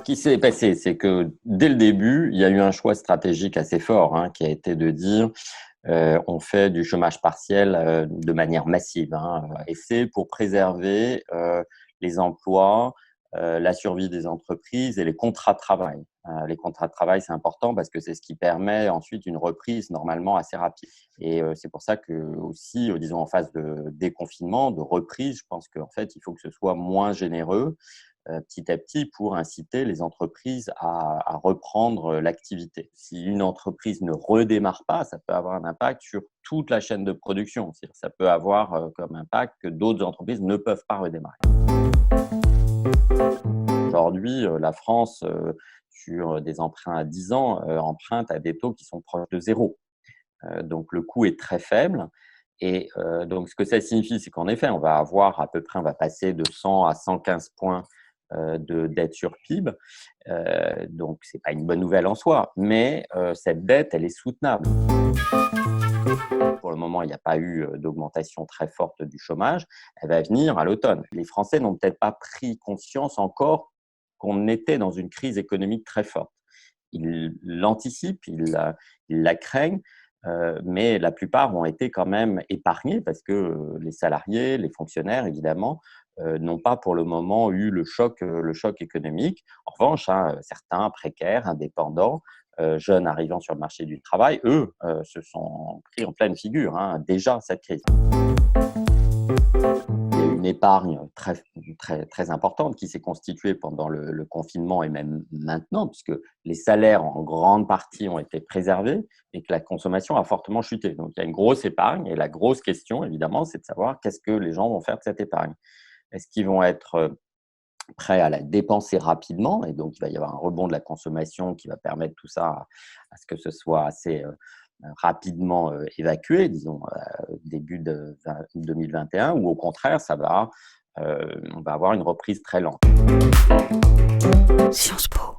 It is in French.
qui s'est passé, c'est que dès le début, il y a eu un choix stratégique assez fort, qui a été de dire on fait du chômage partiel de manière massive, et c'est pour préserver les emplois, la survie des entreprises et les contrats de travail. Les contrats de travail, c'est important parce que c'est ce qui permet ensuite une reprise normalement assez rapide. Et c'est pour ça que aussi, disons en phase de déconfinement, de reprise, je pense qu'en fait, il faut que ce soit moins généreux petit à petit pour inciter les entreprises à reprendre l'activité. Si une entreprise ne redémarre pas, ça peut avoir un impact sur toute la chaîne de production. C'est-à-dire, ça peut avoir comme impact que d'autres entreprises ne peuvent pas redémarrer. Aujourd'hui, la France, sur des emprunts à 10 ans, emprunte à des taux qui sont proches de zéro. Donc le coût est très faible et donc ce que ça signifie, c'est qu'en effet, on va avoir à peu près on va passer de 100 à 115 points, de dette sur PIB. Donc c'est pas une bonne nouvelle en soi, mais cette dette, elle est soutenable. Pour le moment, il n'y a pas eu d'augmentation très forte du chômage. Elle va venir à l'automne. Les Français n'ont peut-être pas pris conscience encore qu'on était dans une crise économique très forte. Ils l'anticipent, ils la craignent, mais la plupart ont été quand même épargnés parce que les salariés, les fonctionnaires, évidemment, n'ont pas pour le moment eu le choc économique. En revanche, certains précaires, indépendants, jeunes arrivant sur le marché du travail, eux, se sont pris en pleine figure, déjà cette crise. Il y a eu une épargne très, très, très importante qui s'est constituée pendant le confinement et même maintenant, puisque les salaires en grande partie ont été préservés et que la consommation a fortement chuté. Donc il y a une grosse épargne et la grosse question, évidemment, c'est de savoir qu'est-ce que les gens vont faire de cette épargne. Est-ce qu'ils vont être prêts à la dépenser rapidement et donc il va y avoir un rebond de la consommation qui va permettre tout ça à ce que ce soit assez rapidement évacué, disons début de 2021, ou au contraire, on va avoir une reprise très lente. Sciences Po.